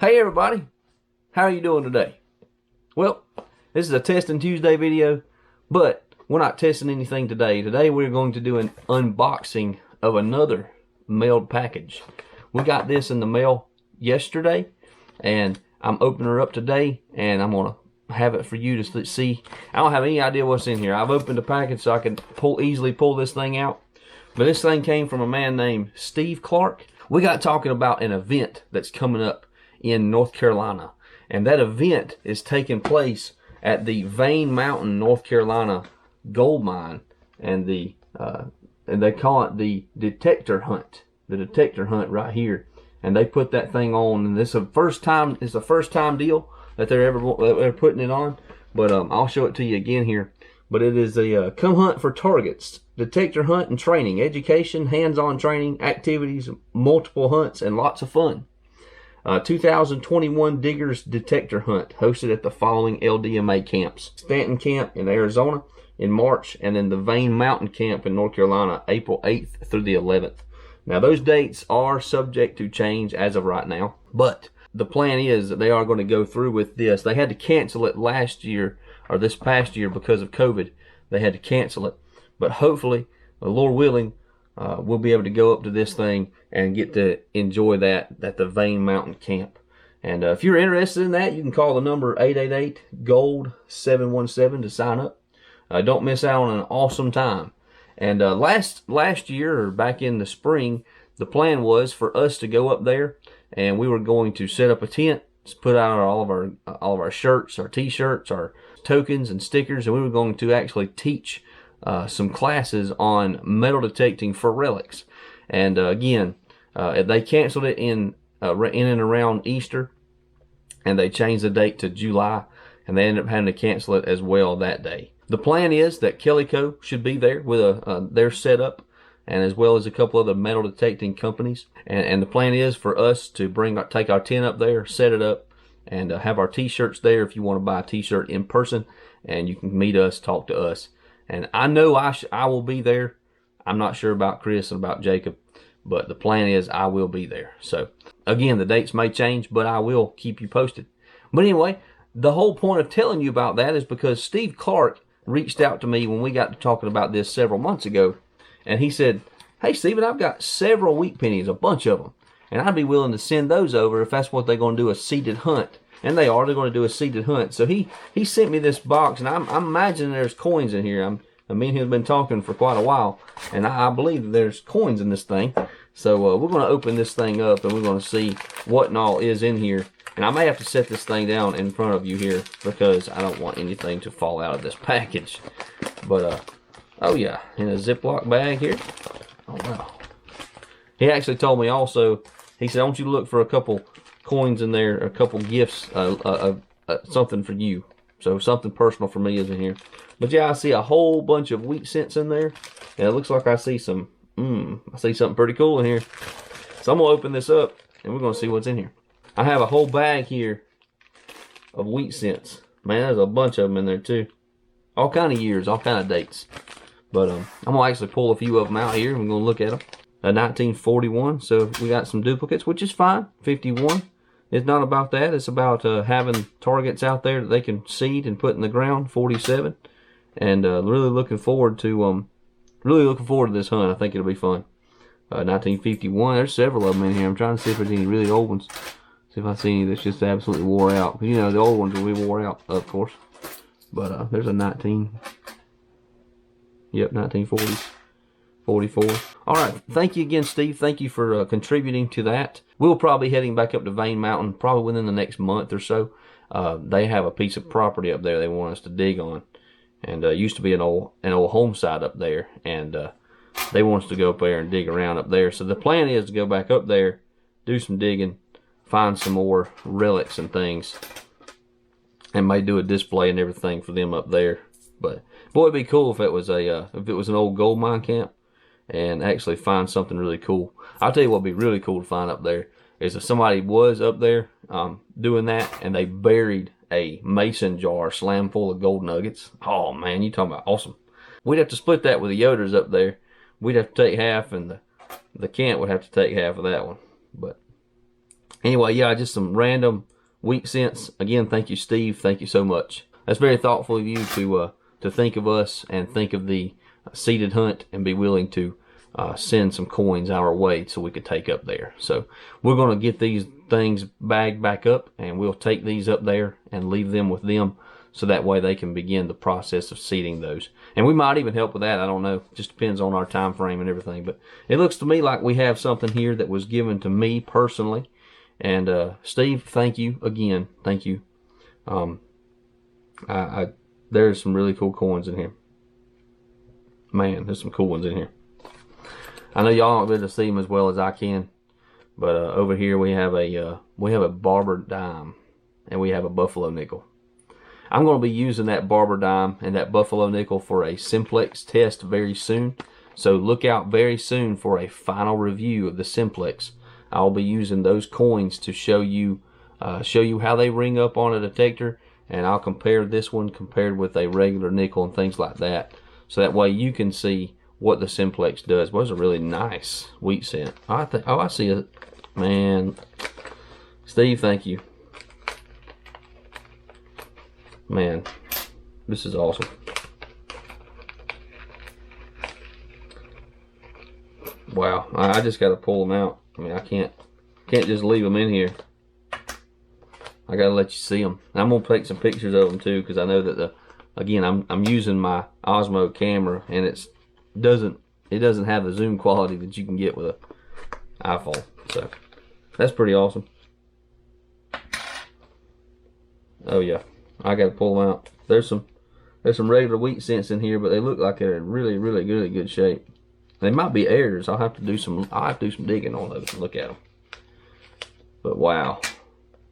Hey everybody, how are you doing today? Well, this is a Testing Tuesday video, but we're not testing anything today. Today we're going to do an unboxing of another mailed package. We got this in the mail yesterday, and I'm opening her up today, and I'm gonna have it for you to see. I don't have any idea what's in here. I've opened the package so I can easily pull this thing out, but this thing came from a man named Steve Clark. We got talking about an event that's coming up in North Carolina, and that event is taking place at the Vane Mountain, North Carolina gold mine, and they call it the detector hunt. The detector hunt right here, and they put that thing on, and it's a first time deal that they're putting it on. But I'll show it to you again here. But it is a come hunt for targets, detector hunt and training, education, hands-on training, activities, multiple hunts, and lots of fun. 2021 Diggers Detector Hunt, hosted at the following LDMA camps: Stanton Camp in Arizona in March, and then the Vane Mountain Camp in North Carolina, April 8th through the 11th. Now those dates are subject to change as of right now, but the plan is that they are going to go through with this. They had to cancel it last year, or this past year, because of COVID. They had to cancel it, but hopefully, Lord willing, we'll be able to go up to this thing and get to enjoy that at the Vane Mountain Camp. And if you're interested in that, you can call the number 888-GOLD-717 to sign up. Don't miss out on an awesome time. And last year, or back in the spring, the plan was for us to go up there, and we were going to set up a tent, put out all of our shirts, our t-shirts, our tokens and stickers, and we were going to actually teach some classes on metal detecting for relics. And again, they canceled it in and around Easter, and they changed the date to July, and they ended up having to cancel it as well that day. The plan is that Kellyco should be there with their setup, and as well as a couple other metal detecting companies. And the plan is for us to take our tent up there, set it up, and have our t-shirts there if you want to buy a t-shirt in person, and you can meet us, talk to us. And I know I will be there. I'm not sure about Chris and about Jacob, but the plan is I will be there. So again, the dates may change, but I will keep you posted. But anyway, the whole point of telling you about that is because Steve Clark reached out to me when we got to talking about this several months ago, and he said, "Hey Steven, I've got several wheat pennies, a bunch of them, and I'd be willing to send those over if that's what they're going to do, a seated hunt." And they're going to do a seated hunt. So he sent me this box, and I'm imagining there's coins in here. Me and him have been talking for quite a while, and I believe that there's coins in this thing. So we're going to open this thing up, and we're going to see what and all is in here. And I may have to set this thing down in front of you here because I don't want anything to fall out of this package. But oh yeah, in a Ziploc bag here. Oh wow. He actually told me also, he said, "I want you to look for a couple coins in there, a couple gifts, something for you." So something personal for me is in here. But yeah, I see a whole bunch of wheat cents in there, and it looks like I see some I see something pretty cool in here. So I'm gonna open this up, and we're gonna see what's in here. I have a whole bag here of wheat cents. Man, there's a bunch of them in there too. All kind of years, all kind of dates. But I'm gonna actually pull a few of them out here, and we're gonna look at them. 1941, so we got some duplicates, which is fine. 51, it's not about that. It's about having targets out there that they can seed and put in the ground. 47, and really looking forward to this hunt. I think it'll be fun. 1951, there's several of them in here. I'm trying to see if there's any really old ones. See if I see any that's just absolutely wore out. You know, the old ones will be wore out, of course. But there's a 1940s. 44. All right, thank you again, Steve. Thank you for contributing to that. We'll probably be heading back up to Vane Mountain probably within the next month or so. They have a piece of property up there they want us to dig on, and used to be an old home site up there, and they want us to go up there and dig around up there. So the plan is to go back up there, do some digging, find some more relics and things, and may do a display and everything for them up there. But boy, it'd be cool if it was an old gold mine camp, and actually find something really cool. I'll tell you what'd be really cool to find up there is if somebody was up there doing that, and they buried a mason jar slam full of gold nuggets. Oh man, you talking about awesome. We'd have to split that with the Yoders up there. We'd have to take half, and the camp would have to take half of that one. But Anyway, yeah, just some random wheat cents. Again, thank you, Steve. Thank you so much. That's very thoughtful of you to think of us and think of the seeded hunt and be willing to send some coins our way so we could take up there. So we're going to get these things bagged back up, and we'll take these up there and leave them with them, so that way they can begin the process of seeding those. And we might even help with that. I don't know. Just depends on our time frame and everything. But it looks to me like we have something here that was given to me personally. And Steve, thank you again. Thank you. There's some really cool coins in here. Man, there's some cool ones in here. I know y'all aren't able to see them as well as I can, but over here we have a barber dime, and we have a buffalo nickel. I'm going to be using that barber dime and that buffalo nickel for a simplex test very soon. So look out very soon for a final review of the simplex. I'll be using those coins to show you how they ring up on a detector, and I'll compare this one compared with a regular nickel and things like that. So that way you can see what the simplex does. Well, it's a really nice wheat cent. I see it. Man, Steve, thank you. Man, this is awesome. Wow, I just got to pull them out. I mean, I can't just leave them in here. I got to let you see them. And I'm gonna take some pictures of them too, because I know that again, I'm using my Osmo camera, and it doesn't have the zoom quality that you can get with an iPhone. So that's pretty awesome. Oh yeah, I got to pull them out. There's some regular wheat cents in here, but they look like they're in really good shape. They might be errors. I'll have to do some digging on those and look at them. But wow,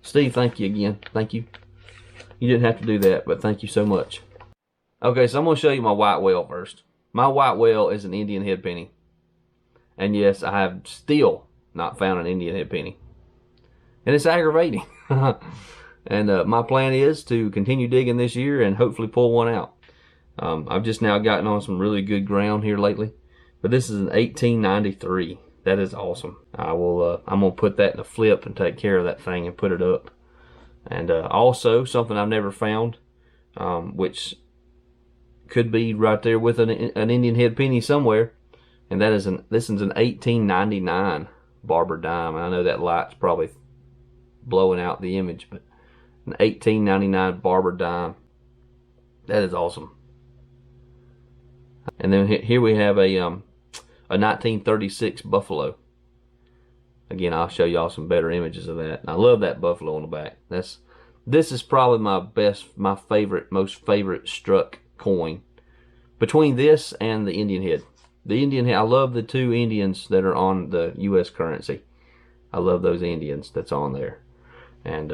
Steve, thank you again. Thank you. You didn't have to do that, but thank you so much. Okay, so I'm going to show you my white whale first. My white whale is an Indian head penny. And yes, I have still not found an Indian head penny. And it's aggravating. And my plan is to continue digging this year and hopefully pull one out. I've just now gotten on some really good ground here lately. But this is an 1893. That is awesome. I'm going to put that in a flip and take care of that thing and put it up. And also, something I've never found, which could be right there with an Indian head penny somewhere, and this is an 1899 barber dime. And I know that light's probably blowing out the image, but an 1899 barber dime. That is awesome. And then here we have a 1936 buffalo. Again, I'll show y'all some better images of that. I love that buffalo on the back. This is probably my most favorite struck coin. Between this and the Indian head. The Indian head, I love the two Indians that are on the U.S. currency. I love those Indians that's on there. And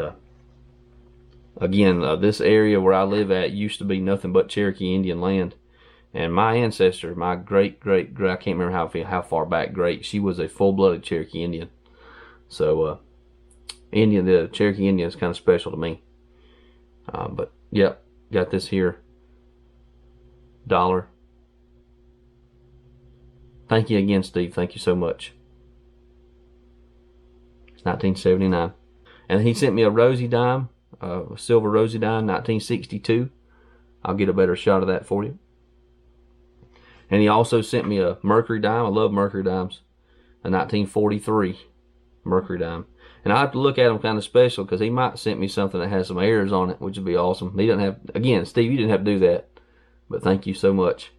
again, this area where I live at used to be nothing but Cherokee Indian land. And my ancestor, my great, I can't remember how far back she was a full-blooded Cherokee Indian. So, the Cherokee Indian is kind of special to me. But, yep, got this here. $1. Thank you again, Steve. Thank you so much. It's 1979. And he sent me a rosy dime, a silver rosy dime, 1962. I'll get a better shot of that for you. And he also sent me a mercury dime. I love mercury dimes. A 1943 mercury dime. And I have to look at them kind of special, because he might send me something that has some errors on it, which would be awesome. He doesn't have, again, Steve, you didn't have to do that. But thank you so much.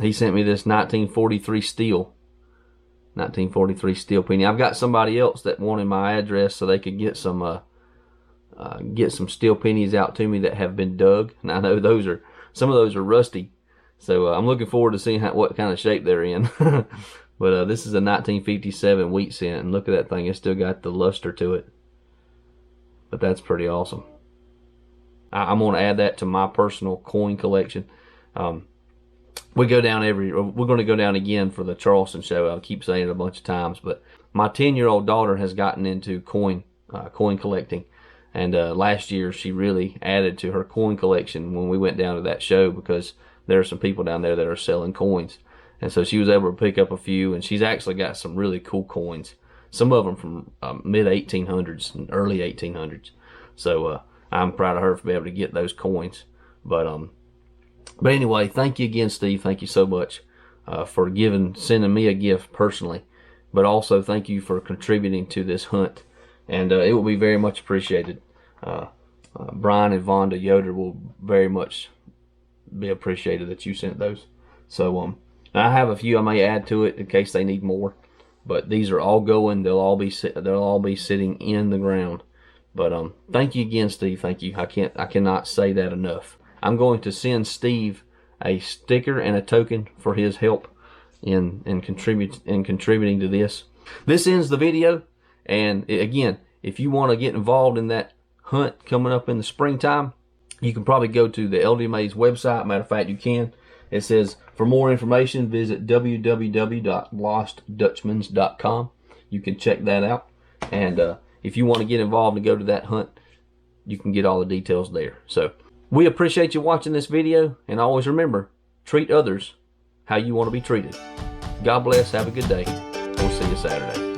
He sent me this 1943 steel. 1943 steel penny. I've got somebody else that wanted my address so they could get some steel pennies out to me that have been dug. And I know some of those are rusty. So I'm looking forward to seeing what kind of shape they're in. But this is a 1957 wheat cent, and look at that thing. It's still got the luster to it. But that's pretty awesome. I'm going to add that to my personal coin collection. We're going to go down again for the Charleston show. I'll keep saying it a bunch of times, but my 10-year-old daughter has gotten into coin collecting, and last year she really added to her coin collection when we went down to that show, because there are some people down there that are selling coins, and so she was able to pick up a few, and she's actually got some really cool coins. Some of them from mid 1800s and early 1800s. So I'm proud of her for being able to get those coins. But anyway, thank you again, Steve. Thank you so much for sending me a gift personally. But also thank you for contributing to this hunt. And it will be very much appreciated. Brian and Vonda Yoder will very much be appreciated that you sent those. So I have a few I may add to it in case they need more. But these are all going. They'll all be sitting in the ground. But thank you again, Steve. Thank you. I cannot say that enough. I'm going to send Steve a sticker and a token for his help in contributing to this. This ends the video. And again, if you want to get involved in that hunt coming up in the springtime, you can probably go to the LDMA's website. Matter of fact, you can. It says, for more information, visit www.lostdutchmans.com. You can check that out. And if you want to get involved and go to that hunt, you can get all the details there. So we appreciate you watching this video. And always remember, treat others how you want to be treated. God bless. Have a good day. We'll see you Saturday.